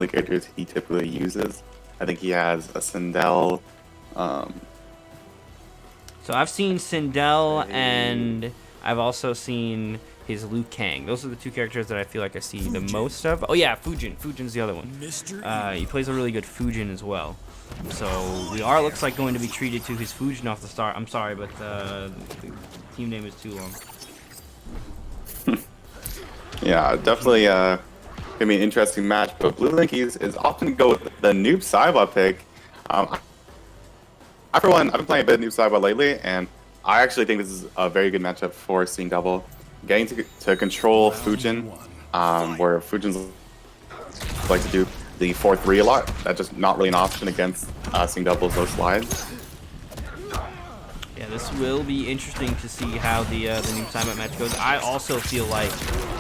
the characters he typically uses. I think he has a Sindel. So I've seen Sindel, and I've also seen his Liu Kang. Those are the two characters that I feel like I see the most of. Oh yeah, Fujin. Fujin's the other one. He plays a really good Fujin as well. So we are, looks like, going to be treated to his Fujin off the start. I'm sorry, but the team name is too long. Yeah, definitely gonna be an interesting match. But Bluelinkys is often go with the noob Saibot pick. I, for one, I've been playing a bit of noob Saibot lately, and I actually think this is a very good matchup for Seeing Double. Getting to control Fujin, where Fujin's like to do the 4-3 a lot. That's just not really an option against Seeing Double's low slides. Yeah, this will be interesting to see how the Noob Saibot match goes. I also feel like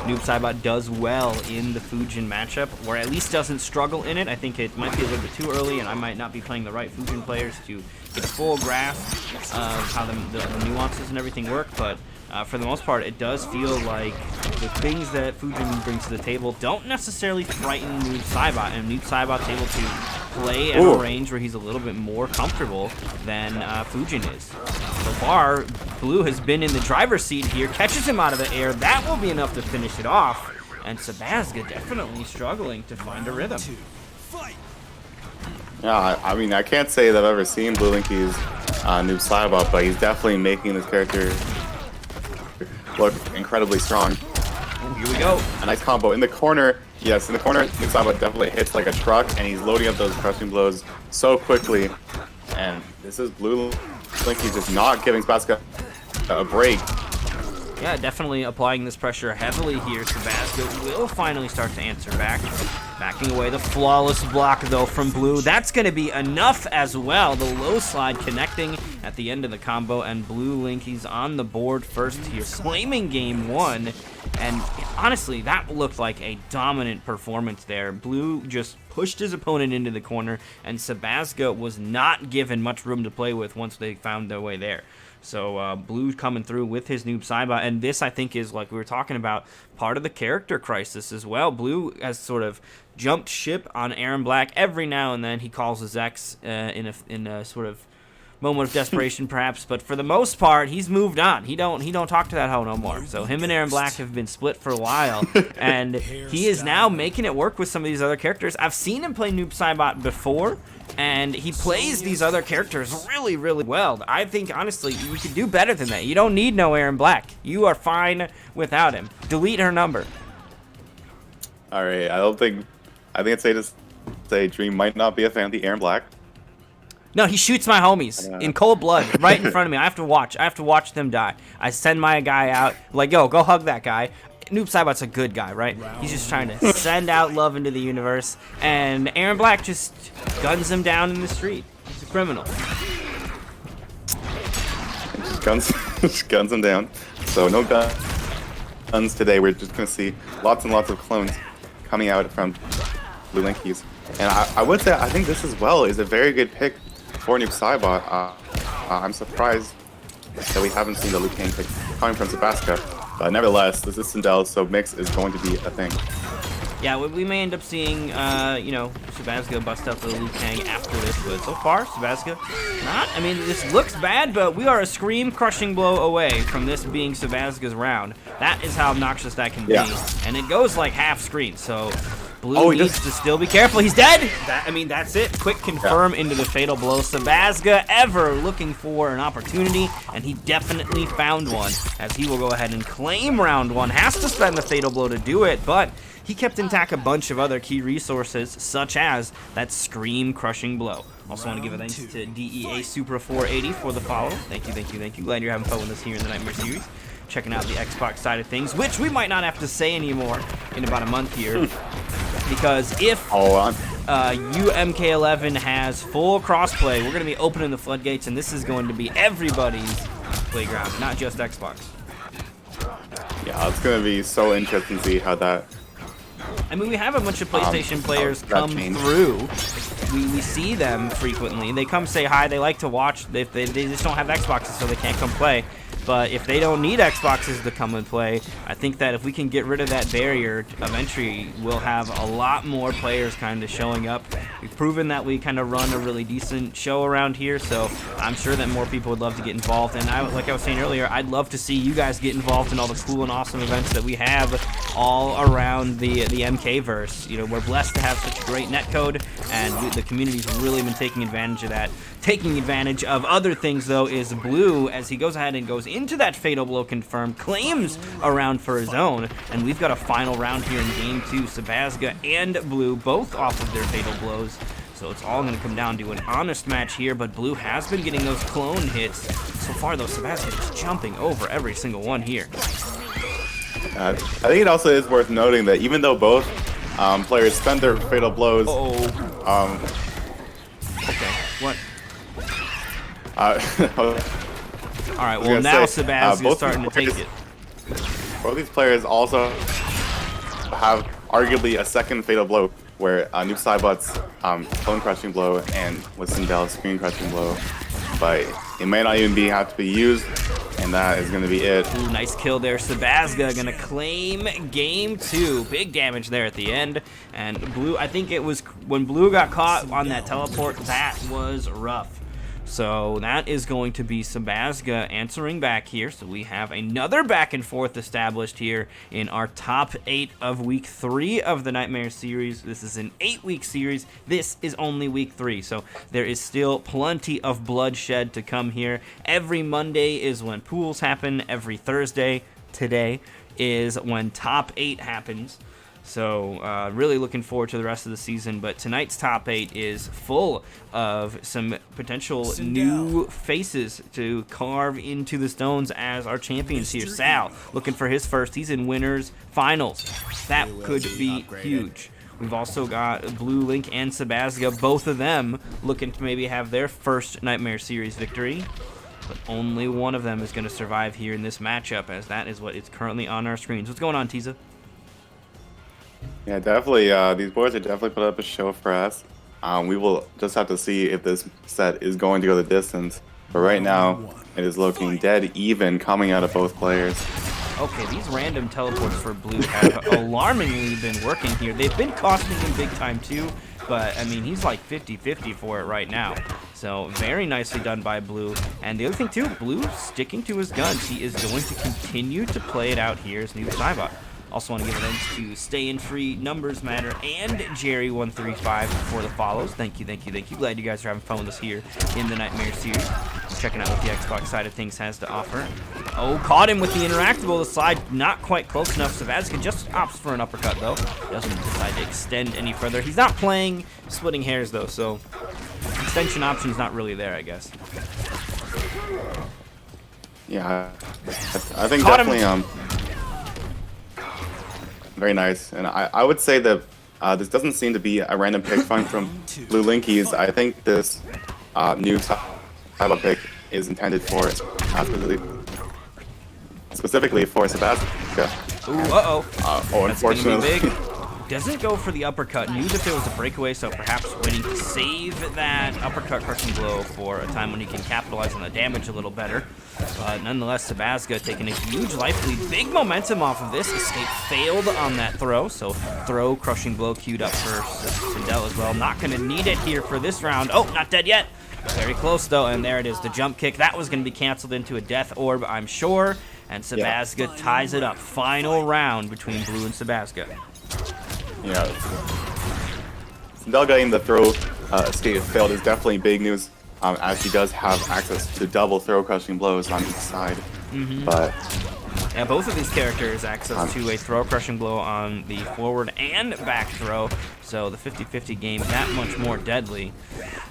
Noob Saibot does well in the Fujin matchup, or at least doesn't struggle in it. I think it might be a little bit too early, and I might not be playing the right Fujin players to get a full grasp of how the nuances and everything work, but for the most part, it does feel like the things that Fujin brings to the table don't necessarily frighten Noob Saibot, and Noob Saibot's able to play at a range where he's a little bit more comfortable than Fujin is. So far, Blue has been in the driver's seat here, catches him out of the air. That will be enough to finish it off, and Sebasga definitely struggling to find a rhythm. Yeah, I mean, I can't say that I've ever seen Bluelinkys Noob Saibot, but he's definitely making this character look incredibly strong. Oh, here we go. A nice combo in the corner. Yes, in the corner, Noob Saibot definitely hits like a truck, and he's loading up those crushing blows so quickly. And this is Bluelinkys just not giving Sebasga a break. Yeah, definitely applying this pressure heavily here. Sebasga will finally start to answer back. Backing away the flawless block, though, from Blue. That's going to be enough as well. The low slide connecting at the end of the combo, and Bluelinkys on the board first here, claiming game one. And honestly, that looked like a dominant performance there. Blue just pushed his opponent into the corner, and Sebasga was not given much room to play with once they found their way there. So Blue coming through with his Noob Saibot, and this, I think, is, like we were talking about, part of the character crisis as well. Blue has sort of jumped ship on Aaron Black. Every now and then he calls his ex in a sort of moment of desperation, perhaps, but for the most part, he's moved on. He don't talk to that hoe no more. So him and Aaron Black have been split for a while, and he is now making it work with some of these other characters. I've seen him play Noob Saibot before, and he plays these other characters really, really well. I think, honestly, you can do better than that. You don't need no Aaron Black. You are fine without him. Delete her number. All right, I think it's safe to say Dream might not be a fan of the Aaron Black. No, he shoots my homies in cold blood right in front of me. I have to watch them die. I send my guy out, like, yo, go hug that guy. Noob Saibot's a good guy, right? He's just trying to send out love into the universe, and Aaron Black just guns him down in the street. He's a criminal. Just guns him down. So no guns today. We're just gonna see lots and lots of clones coming out from Bluelinkys. And I would say I think this as well is a very good pick for Noob Saibot. I'm surprised that we haven't seen the Liu Kang pick coming from Sebasga. But nevertheless, this is Sindel, so mix is going to be a thing. Yeah, we may end up seeing, you know, Sebasga bust out the Liu Kang after this, but so far, Sebasga not. I mean, this looks bad, but we are a scream crushing blow away from this being Sebasga's round. That is how obnoxious that can be. And it goes like half screen, so Blue needs to still be careful. He's dead! I mean, that's it. Quick confirm into the fatal blow. Sebasga ever looking for an opportunity, and he definitely found one, as he will go ahead and claim round one. Has to spend the fatal blow to do it, but he kept intact a bunch of other key resources, such as that scream crushing blow. Also want to give a thanks to DEA Supra 480 for the follow. Thank you, thank you, thank you. Glad you're having fun with us here in the Nightmare series. Checking out the Xbox side of things, which we might not have to say anymore in about a month here. Because if UMK11 has full crossplay, we're going to be opening the floodgates, and this is going to be everybody's playground, not just Xbox. Yeah, it's going to be so interesting to see how that... I mean, we have a bunch of PlayStation players come through. We see them frequently. They come say hi. They like to watch. They just don't have Xboxes, so they can't come play. But if they don't need Xboxes to come and play, I think that if we can get rid of that barrier of entry, we'll have a lot more players kind of showing up. We've proven that we kind of run a really decent show around here, so I'm sure that more people would love to get involved. And like I was saying earlier, I'd love to see you guys get involved in all the cool and awesome events that we have all around the MK-verse. You know, we're blessed to have such a great netcode, and the community's really been taking advantage of that. Taking advantage of other things, though, is Blue, as he goes ahead and goes into that Fatal Blow confirmed, claims a round for his own, and we've got a final round here in Game 2. Sebasga and Blue both off of their Fatal Blows, so it's all going to come down to an honest match here, but Blue has been getting those clone hits. So far, though, Sebasga is jumping over every single one here. I think it also is worth noting that even though both players spent their Fatal Blows... Okay, what? Alright, well now Sebasga's starting to take it. Both these players also have arguably a second Fatal Blow, where Noob Saibot's Clone Crushing Blow and Sindel's Screen Crushing Blow. But it may not even have to be used, and that is going to be it. Ooh, nice kill there. Sebasga going to claim Game 2. Big damage there at the end. And Blue, I think it was when Blue got caught on that teleport, that was rough. So that is going to be Sebasga answering back here. So we have another back and forth established here in our top 8 of week 3 of the Nightmare series. This is an 8-week series. This is only week 3. So there is still plenty of bloodshed to come here. Every Monday is when pools happen. Every Thursday, today, is when top 8 happens. So really looking forward to the rest of the season, but tonight's top 8 is full of some potential new faces to carve into the stones as our champions here. Sal looking for his first. He's in winners finals. That could be huge. We've also got Bluelink and Sebasga, both of them looking to maybe have their first Nightmare Series victory. But only one of them is going to survive here in this matchup, as that is what is currently on our screens. What's going on, Tiza? Yeah, definitely. These boys are definitely put up a show for us. We will just have to see if this set is going to go the distance. But right now, it is looking dead even coming out of both players. Okay, these random teleports for Blue have alarmingly been working here. They've been costing him big time too, but I mean, he's like 50-50 for it right now. So very nicely done by Blue. And the other thing too, Blue sticking to his guns. He is going to continue to play it out here as Noob Saibot. Also want to give thanks to Stay in Free, Numbers Matter, and Jerry135 for the follows. Thank you, thank you, thank you. Glad you guys are having fun with us here in the Nightmare series. Checking out what the Xbox side of things has to offer. Oh, caught him with the interactable. The slide not quite close enough. Sebasga just opts for an uppercut, though. Doesn't decide to extend any further. He's not playing splitting hairs, though, so extension option's not really there, I guess. Yeah, I think Caught definitely him. Very nice, and I would say that this doesn't seem to be a random pick from Bluelinkys. I think this new type of pick is intended for specifically for Sebasga. Ooh, Oh, that's gonna be unfortunately. big. Doesn't go for the uppercut. Knew that there was a breakaway, so perhaps waiting to save that uppercut crushing blow for a time when he can capitalize on the damage a little better. But nonetheless, Sebasga taking a huge life lead. Big momentum off of this. Escape failed on that throw, so throw crushing blow queued up for Sindel as well. Not going to need it here for this round. Oh, not dead yet. Very close, though, and there it is. The jump kick. That was going to be canceled into a death orb, I'm sure. And Sebasga ties it up. Final round between Blue and Sebasga. Yeah, Sindel getting the throw escape failed is definitely big news, as he does have access to double throw crushing blows on each side. But yeah, both of these characters access to a throw crushing blow on the forward and back throw, so the 50-50 game that much more deadly.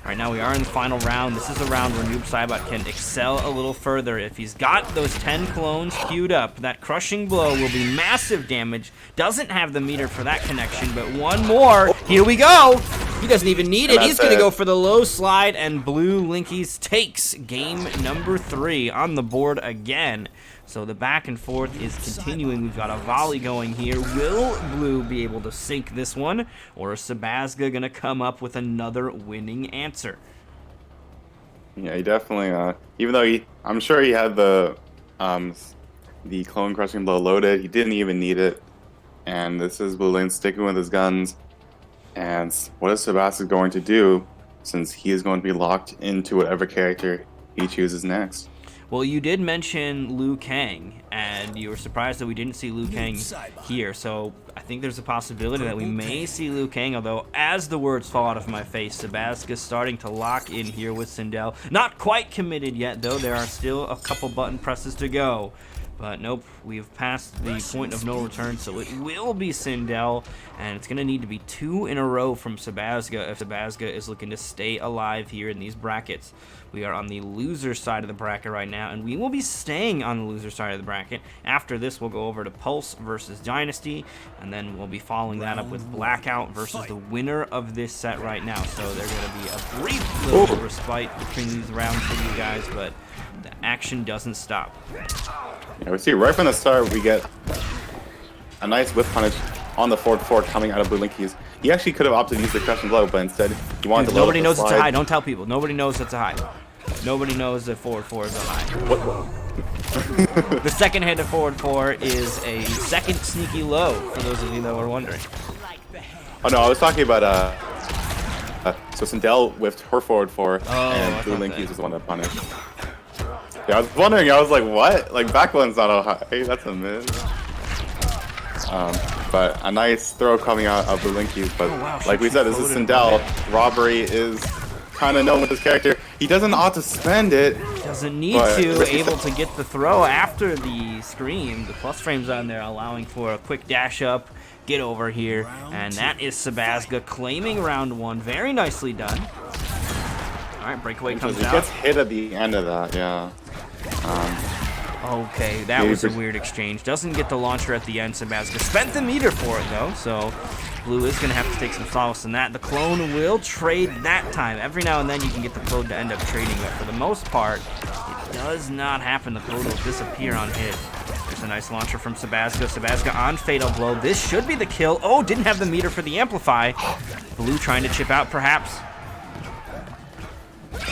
Right now we are in the final round. This is a round where Noob Saibot can excel a little further. If he's got those 10 clones queued up, that crushing blow will be massive damage. Doesn't have the meter for that connection, but one more. Here we go. He doesn't even need it. He's going to go for the low slide, and Bluelinkys takes game number 3 on the board again. So the back and forth is continuing. We've got a volley going here. Will Blue be able to sink this one, or is Sebasga going to come up with another winning answer? yeah, he definitely, even though I'm sure he had the the clone crushing blow loaded. He didn't even need it. And this is Bluelinkys sticking with his guns. And what is Sebasga going to do, since he is going to be locked into whatever character he chooses next? Well, you did mention Liu Kang, and you were surprised that we didn't see Liu Kang here. So I think there's a possibility that we may see Liu Kang, although as the words fall out of my face, Sebasga's starting to lock in here with Sindel. Not quite committed yet, though. There are still a couple button presses to go. But nope, we've passed the point of no return, so it will be Sindel, and it's going to need to be 2 in a row from Sebasga if Sebasga is looking to stay alive here in these brackets. We are on the loser side of the bracket right now, and we will be staying on the loser side of the bracket. After this, we'll go over to Pulse versus Dynasty, and then we'll be following that up with Blackout versus the winner of this set right now. So there's going to be a brief little respite between these rounds for you guys, but the action doesn't stop. Yeah, we see right from the start we get a nice whip punish on the forward 4 coming out of Bluelinkys. He actually could have opted to use the crushing blow, but instead he wanted to load Nobody up the knows slide. it's a high. Don't tell people. Nobody knows it's a high. Nobody knows that forward 4 is a high. What? The second hit of forward 4 is a second sneaky low, for those of you that were wondering. Oh no, I was talking about so Sindel whiffed her forward 4, and Bluelinkys was the one that punished. Yeah, I was wondering, I was like, what? Like, back one's not a high, that's a miss. But a nice throw coming out of Bluelinkys, but like we said, this is Sindel. Robbery is kind of known with this character. He doesn't ought to spend it. Doesn't need to, able to get the throw after the scream. The plus frames on there allowing for a quick dash up, get over here, and that is Sebasga claiming round 1. Very nicely done. Alright, breakaway comes out. He gets hit at the end of that, yeah. Okay, that was a weird exchange. Doesn't get the launcher at the end. Sebasga spent the meter for it, though, so Blue is going to have to take some solace in that. The clone will trade that time. Every now and then you can get the clone to end up trading, but for the most part, it does not happen. The clone will disappear on hit. There's a nice launcher from Sebasga. Sebasga on Fatal Blow. This should be the kill. Oh, didn't have the meter for the Amplify. Blue trying to chip out, perhaps.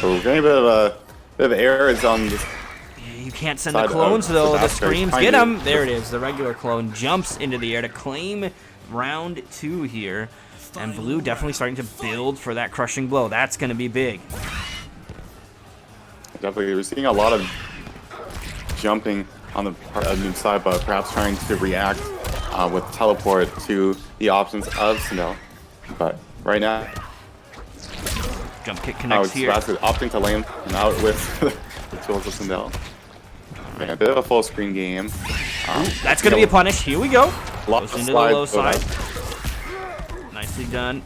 Oh, getting a bit of errors on this. You can't send the clones, though. The screams get him. There it is. The regular clone jumps into the air to claim round 2 here. And Blue definitely starting to build for that crushing blow. That's going to be big. Definitely, we're seeing a lot of jumping on the noob side, but perhaps trying to react with teleport to the options of Sindel. But right now, jump kick connects here. Sebasga opting to lane and out with the tools of Sindel. Yeah, a bit of a full screen game. That's going to be a punish. Here we go. Lots Goes of into the low slides, side. Nicely done.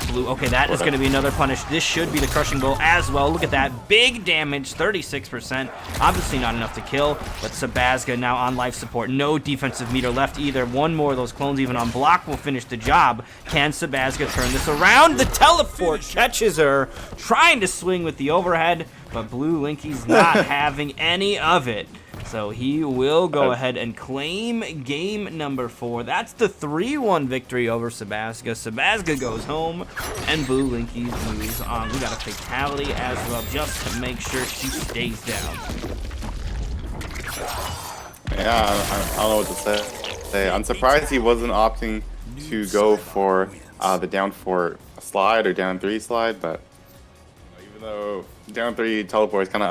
Blue. Okay, that is going to be another punish. This should be the crushing blow as well. Look at that. Big damage, 36%. Obviously not enough to kill, but Sebasga now on life support. No defensive meter left either. One more of those clones even on block will finish the job. Can Sebasga turn this around? The teleport catches her, trying to swing with the overhead, but Bluelinkys not having any of it. So he will go ahead and claim game number 4. That's the 3-1 victory over Sebasga. Sebasga goes home, and Bluelinkys moves on. We got a fatality as well, just to make sure she stays down. Yeah, I don't know what to say. I'm surprised he wasn't opting to go for the down 4 slide or down 3 slide, but even though down 3 teleport is kind of